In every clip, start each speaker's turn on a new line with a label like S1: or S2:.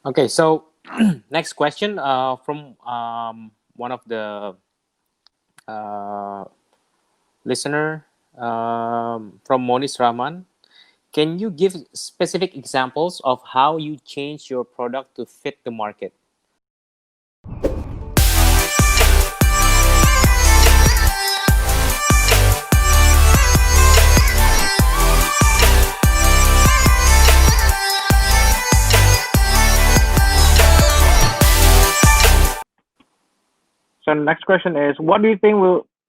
S1: Okay, so next question from one of the listener from Monis Rahman. Can you give specific examples of how you change your product to fit the market?
S2: So next question is, what do you think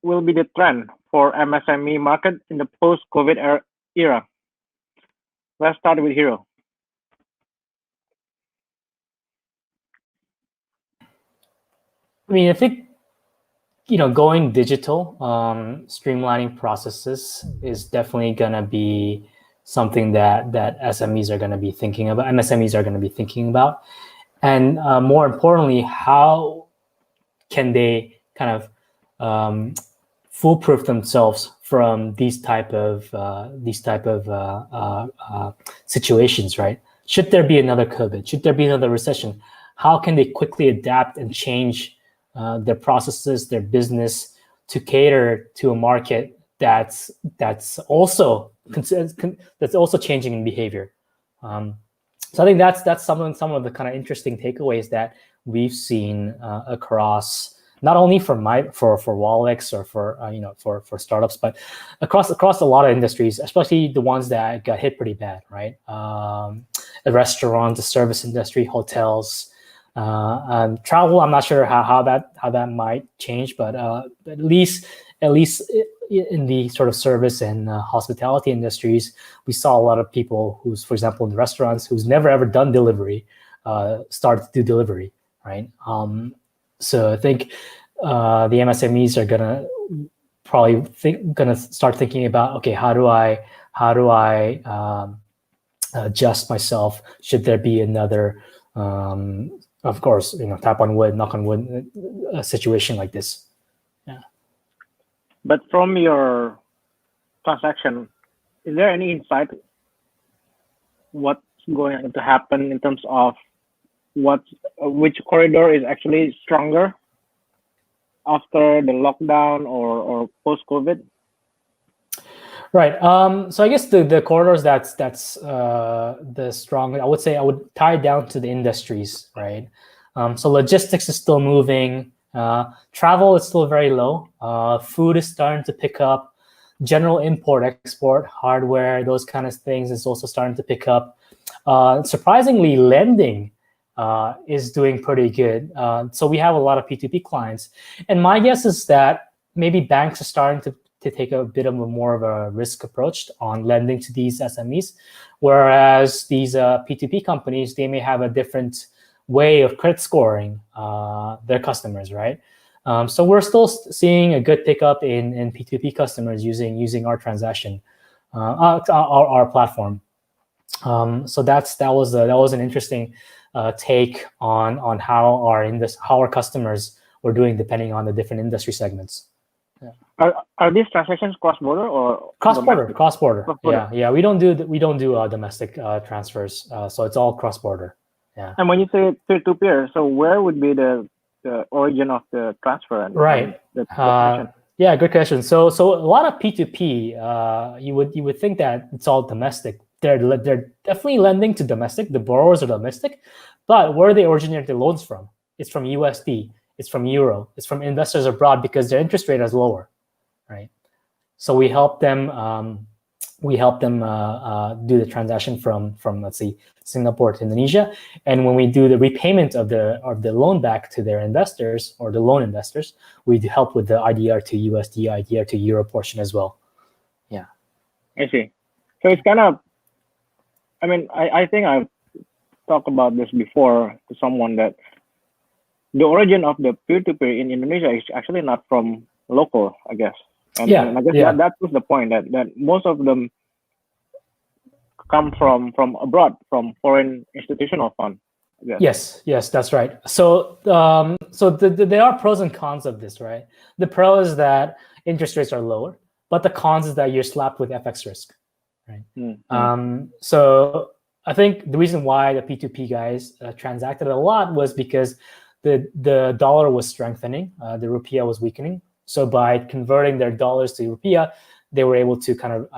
S2: will be the trend for MSME market in the post-COVID era? Let's start with Hiro.
S3: I mean, I think, going digital, streamlining processes is definitely going to be something that SMEs are going to be thinking about, MSMEs are going to be thinking about. And more importantly, how can they kind of foolproof themselves from these type of situations, right? Should there be another COVID? Should there be another recession? How can they quickly adapt and change their processes, their business to cater to a market that's also changing in behavior? So I think that's some of the kind of interesting takeaways that we've seen across, not only for Wallex or for startups, but across a lot of industries, especially the ones that got hit pretty bad, right? The restaurant, the service industry, hotels, travel. I'm not sure how that might change, but at least in the sort of service and hospitality industries, we saw a lot of people who's, for example, in the restaurants, who's never ever done delivery, start to do delivery, right? So I think the MSMEs are gonna start thinking about, okay, how do I adjust myself? Should there be another, of course, tap on wood, knock on wood, a situation like this? Yeah.
S2: But from your transaction, is there any insight what's going to happen in terms of which corridor is actually stronger after the lockdown or post-COVID?
S3: Right. So I guess the corridors that's the strong. I would say I would tie it down to the industries, right? So logistics is still moving. Travel is still very low. Food is starting to pick up. General import, export, hardware, those kind of things is also starting to pick up. Surprisingly, lending is doing pretty good. So we have a lot of P2P clients. And my guess is that maybe banks are starting to take a bit of more of a risk approach on lending to these SMEs, whereas these P2P companies, they may have a different way of credit scoring their customers, right? So we're still seeing a good pickup in P2P customers using our transaction, our platform. So that was an interesting take on how our customers were doing depending on the different industry segments.
S2: Yeah. Are these transactions cross-border or
S3: cross-border? Yeah. We don't do domestic transfers, so it's all cross-border. Yeah.
S2: And when you say peer-to-peer, so where would be the origin of the transfer?
S3: Right. Yeah, good question. So a lot of P2P, you would think that it's all domestic. They're definitely lending to domestic. The borrowers are domestic, but where they originate their loans from? It's from USD. It's from Euro. It's from investors abroad because their interest rate is lower, right? So we help them. Do the transaction from let's see, Singapore to Indonesia, and when we do the repayment of the loan back to their investors or the loan investors, we help with the IDR to USD, IDR to Euro portion as well. Yeah,
S2: I see. So it's kind of, I mean, I think I've talked about this before to someone that the origin of the peer-to-peer in Indonesia is actually not from local, I guess. And I guess that was the point, that most of them come from abroad, from foreign institutional funds.
S3: Yes, that's right. So there are pros and cons of this, right? The pro is that interest rates are lower, but the cons is that you're slapped with FX risk, right?
S2: Mm-hmm.
S3: So I think the reason why the P2P guys transacted a lot was because the dollar was strengthening, the rupiah was weakening. So by converting their dollars to rupiah, they were able to kind of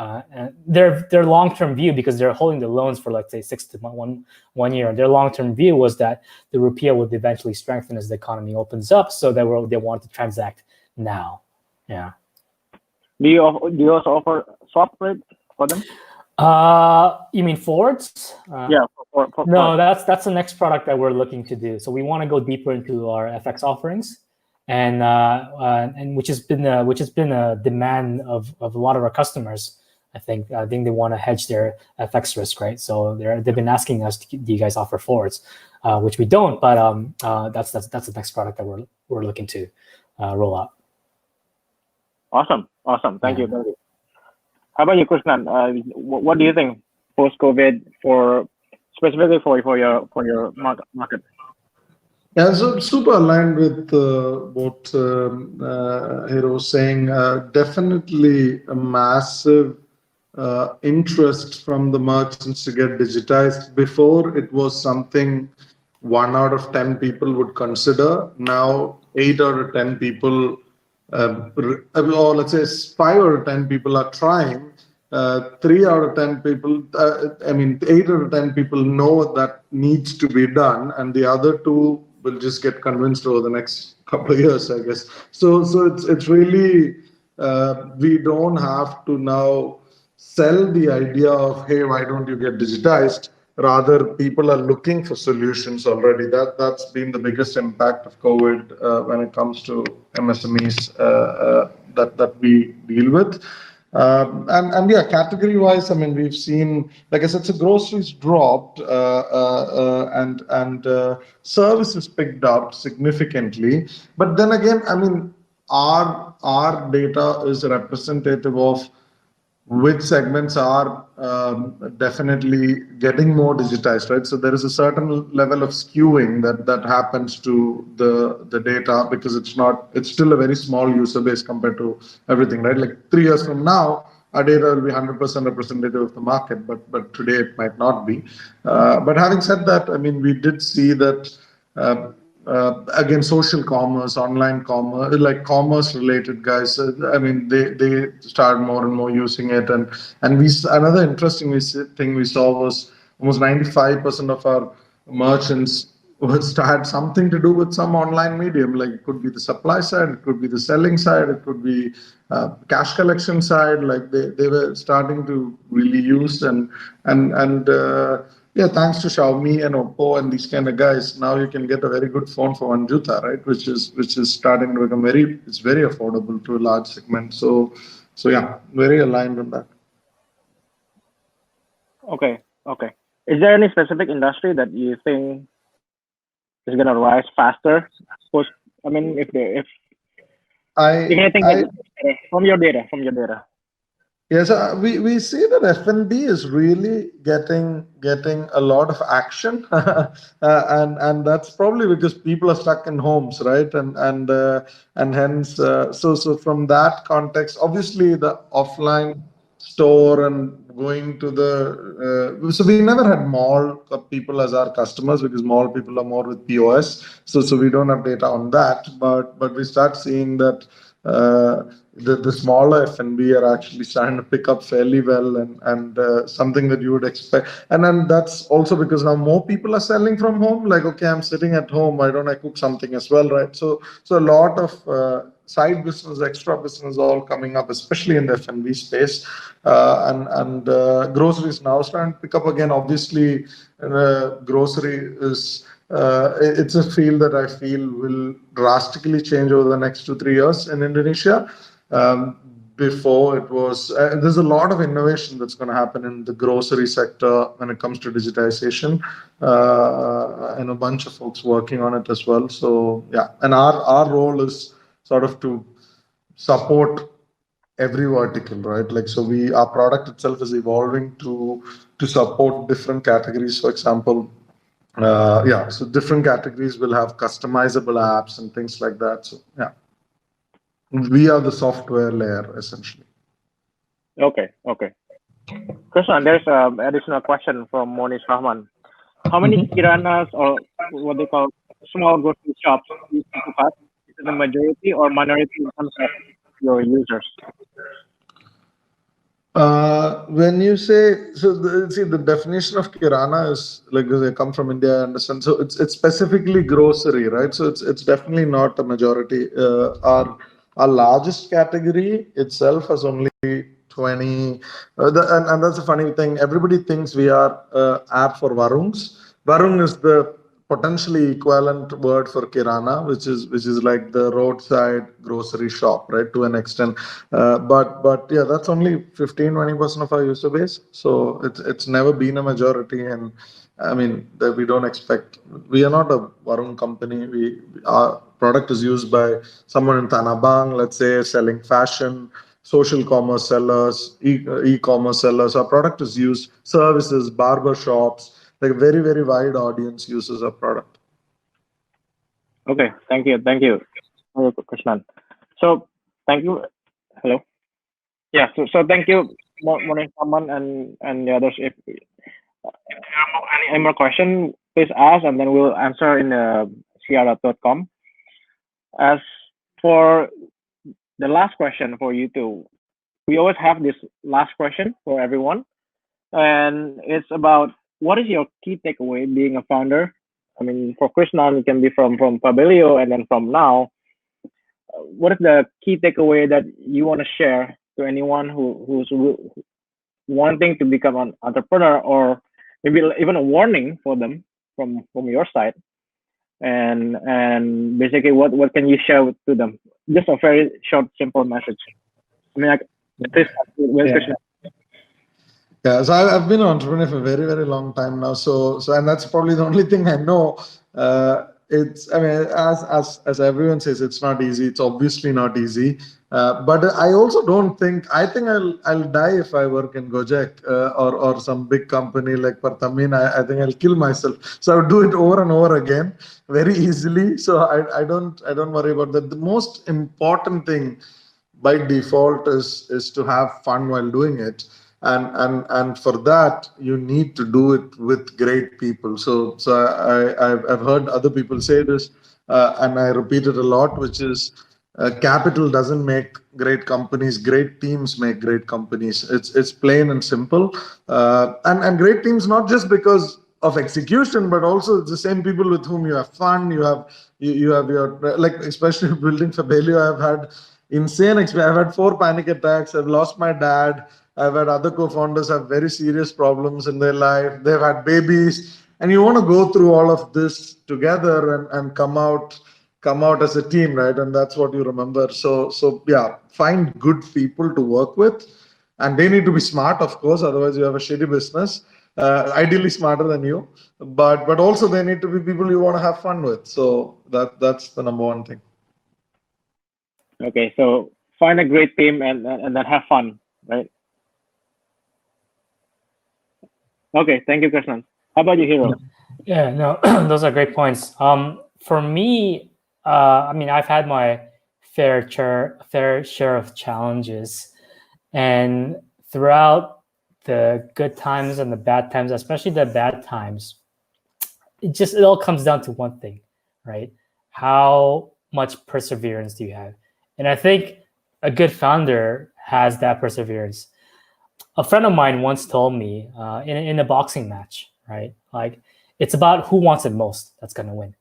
S3: their long-term view, because they're holding the loans for, let's say, 6 to 1 year. Their long-term view was that the rupiah would eventually strengthen as the economy opens up. So they wanted to transact now. Yeah.
S2: Do you also offer swap rate for them?
S3: You mean forwards?
S2: Yeah.
S3: No, that's the next product that we're looking to do. So we want to go deeper into our FX offerings, and which has been a demand of a lot of our customers. I think they want to hedge their FX risk, right? So they've been asking us, do you guys offer forwards? Which we don't, but that's the next product that we're looking to roll out.
S2: Awesome. Thank you. How about you, Krishnan? What do you think post-COVID specifically for your market?
S4: Yeah, so super aligned with what Hiro was saying. Definitely a massive interest from the merchants to get digitized. Before, it was something 1 out of 10 people would consider. Now 8 out of 10 people, or let's say 5 out of 10 people are trying. 3 out of 10 people, 8 out of 10 people know that needs to be done, and the other 2 will just get convinced over the next couple of years, I guess. So it's really, we don't have to now sell the idea of, hey, why don't you get digitized? Rather, people are looking for solutions already. That's been the biggest impact of COVID when it comes to MSMEs that we deal with. And yeah, category wise, we've seen, like I said, so groceries dropped and services picked up significantly. But then again, our data is representative of which segments are definitely getting more digitized, right? So there is a certain level of skewing that happens to the data, because it's still a very small user base compared to everything, right? Like 3 years from now, our data will be 100% representative of the market, but today it might not be. But having said that, we did see that again, social commerce, online commerce, like commerce related guys, they started more and more using it. And another interesting thing we saw was almost 95% of our merchants had something to do with some online medium. Like it could be the supply side, it could be the selling side, it could be cash collection side. Like they were starting to really use and yeah, thanks to Xiaomi and Oppo and these kind of guys, now you can get a very good phone for 1 juta, right? Which is starting to become very affordable to a large segment. So yeah, very aligned on that.
S2: Okay. Is there any specific industry that you think is going to rise faster? If anything from your data.
S4: Yes, we see that F&B is really getting a lot of action, and that's probably because people are stuck in homes, right? And hence, so from that context, obviously the offline store and going to so we never had mall people as our customers, because mall people are more with POS, so we don't have data on that, but we start seeing that the smaller F&B are actually starting to pick up fairly well, and something that you would expect. And then that's also because now more people are selling from home. Like, okay, I'm sitting at home, why don't I cook something as well, right? So a lot of side business, extra business, all coming up, especially in the F&B space, and groceries now starting to pick up again. Obviously, grocery is. It's a field that I feel will drastically change over the next 2-3 years in Indonesia. Before it was, there's a lot of innovation that's going to happen in the grocery sector when it comes to digitization, and a bunch of folks working on it as well. So yeah, and our role is sort of to support every vertical, right? Like, so our product itself is evolving to support different categories. For example, so different categories will have customizable apps and things like that. So yeah, we are the software layer essentially.
S2: Okay. Krishnan, there's an additional question from Monish Rahman. How many kiranas or what they call small grocery shops use BukuKas? Is it the majority or minority in terms of your users?
S4: When you say so, see the definition of kirana is like they come from India. I understand. So it's specifically grocery, right? So it's definitely not a majority. Our largest category itself has only 20. And that's a funny thing. Everybody thinks we are app for Varungs. Varung is the potentially equivalent word for kirana, which is like the roadside grocery shop, right? To an extent, but yeah, that's only 15-20% of our user base. So it's never been a majority, and I mean we don't expect. We are not a Varun company. Our product is used by someone in Tanabang, let's say, selling fashion, social commerce sellers, e-commerce sellers. Our product is used services, barber shops, like a very very wide audience uses our product.
S2: Okay, thank you, Krishnan. So thank you. Hello. Yeah. So thank you, Monish Rahman and the others. If any more question, please ask, and then we'll answer in crr.com. As for the last question for you two, we always have this last question for everyone, and it's about what is your key takeaway being a founder. I mean, for Krishnan, it can be from Pabelio, and then from now. What is the key takeaway that you want to share to anyone who's wanting to become an entrepreneur, or maybe even a warning for them from your side? And basically, what can you share to them? Just a very short, simple message. I mean, like, this with Krishnan.
S4: Yeah, so I've been an entrepreneur for a very, very long time now. So, and that's probably the only thing I know. It's, I mean, as everyone says, it's not easy. It's obviously not easy. But I also don't think. I think I'll die if I work in Gojek or some big company like Pertamina. I think I'll kill myself. So I would do it over and over again very easily. So I don't worry about that. The most important thing by default is to have fun while doing it, and for that you need to do it with great people. So I've heard other people say this, and I repeat it a lot, which is capital doesn't make great companies. Great teams make great companies. It's plain and simple. And great teams, not just because of execution, but also the same people with whom you have fun. You have your, like, especially building Fabelio, I've had insane experience. I've had 4 panic attacks. I've lost my dad. I've had other co-founders have very serious problems in their life. They've had babies, and you want to go through all of this together and come out as a team, right? And that's what you remember. So yeah, find good people to work with, and they need to be smart, of course. Otherwise, you have a shitty business. Ideally smarter than you, but also they need to be people you want to have fun with. So that's the number one thing.
S2: Okay, so find a great team and then have fun, right? Okay, thank you, Krishnan. How about you, Hiro?
S3: Yeah, no, those are great points. For me, I mean, I've had my fair share of challenges, and throughout the good times and the bad times, especially the bad times, it all comes down to one thing, right? How much perseverance do you have? And I think a good founder has that perseverance. A friend of mine once told me in a boxing match, right? Like, it's about who wants it most that's gonna win.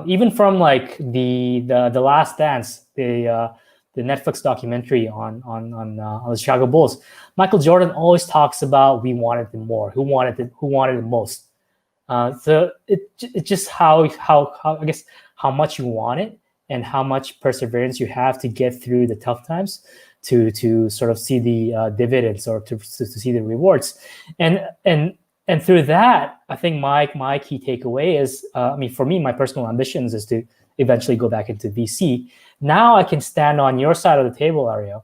S3: Even from like the Last Dance, the Netflix documentary on the Chicago Bulls, Michael Jordan always talks about we wanted it more, who wanted it most. So it's just how I guess how much you want it and how much perseverance you have to get through the tough times to sort of see the dividends or to see the rewards, and through that, I think my key takeaway is, I mean, for me, my personal ambitions is to eventually go back into VC. Now I can stand on your side of the table, Arya,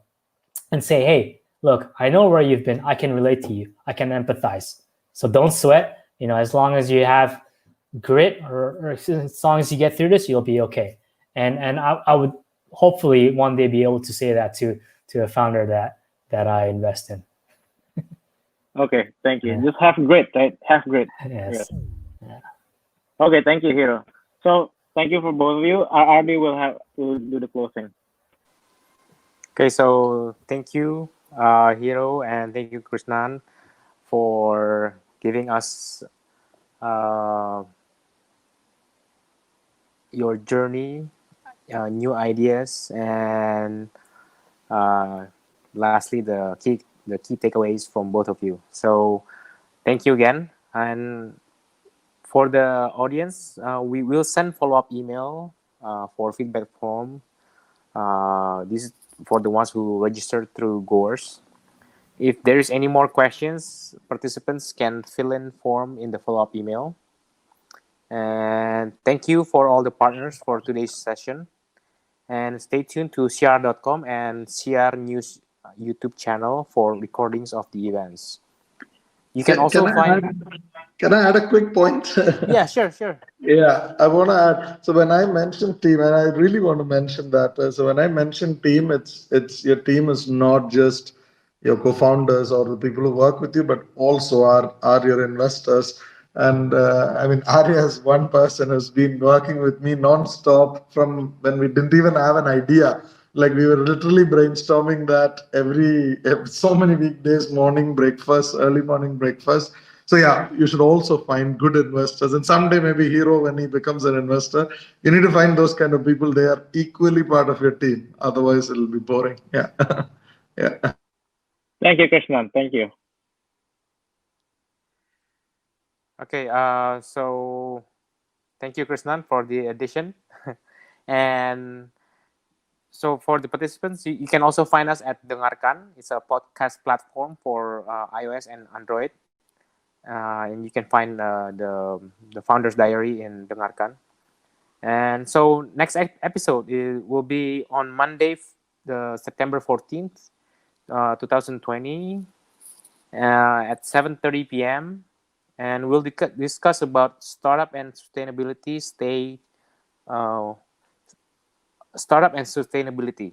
S3: and say, hey, look, I know where you've been. I can relate to you. I can empathize. So don't sweat. You know, as long as you have grit, or as long as you get through this, you'll be okay. And I would hopefully one day be able to say that to a founder that I invest in.
S2: Okay, thank you.
S3: Yeah.
S2: Just half grit, right? Half grit.
S3: Yes.
S2: Okay, thank you, Hiro. So thank you for both of you. Ardi will do the closing.
S1: Okay, so thank you, Hiro, and thank you, Krishnan, for giving us uh, your journey, new ideas, and uh, lastly, the key takeaways from both of you. So thank you again, and for the audience, we will send follow-up email for feedback form. This is for the ones who registered through Goers. If there is any more questions, participants can fill in form in the follow-up email. And thank you for all the partners for today's session. And stay tuned to cr.com and CR News YouTube channel for recordings of the events. You can also find...
S4: Can I add a quick point?
S1: Yeah, sure.
S4: Yeah, I want to add. So when I mentioned team, and I really want to mention that. So when I mention team, it's your team is not just your co-founders or the people who work with you, but also are your investors. And I mean, Arya is one person who's been working with me non-stop from when we didn't even have an idea. Like we were literally brainstorming that so many weekdays, morning breakfast, early morning breakfast. So yeah, you should also find good investors. And someday maybe Hiro, when he becomes an investor, you need to find those kind of people. They are equally part of your team. Otherwise, it'll be boring. Yeah. Yeah.
S2: Thank you, Krishnan. Thank you.
S1: Okay, so thank you, Krishnan, for the addition. And so for the participants, you can also find us at Dengarkan. It's a podcast platform for iOS and Android. And you can find the Founder's Diary in Dengarkan. And so next episode will be on Monday, the September 14th, 2020, at 7:30 p.m. And we'll discuss about startup and sustainability. Uh, Startup and sustainability.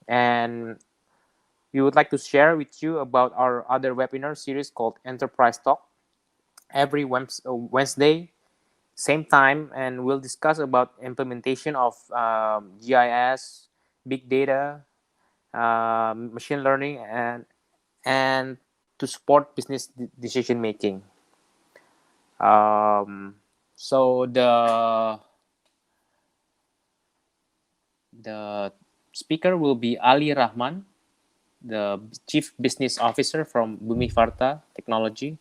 S1: And we would like to share with you about our other webinar series called Enterprise Talk every Wednesday, same time, and we'll discuss about implementation of GIS, big data, machine learning, and to support business decision making. So the speaker will be Ali Rahman, the Chief Business Officer from Bumi Varta Technology.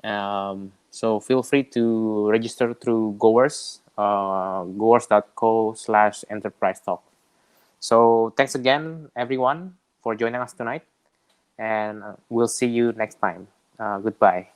S1: So feel free to register through Goers, goers.co/enterprise talk. So thanks again, everyone, for joining us tonight, and we'll see you next time. Goodbye.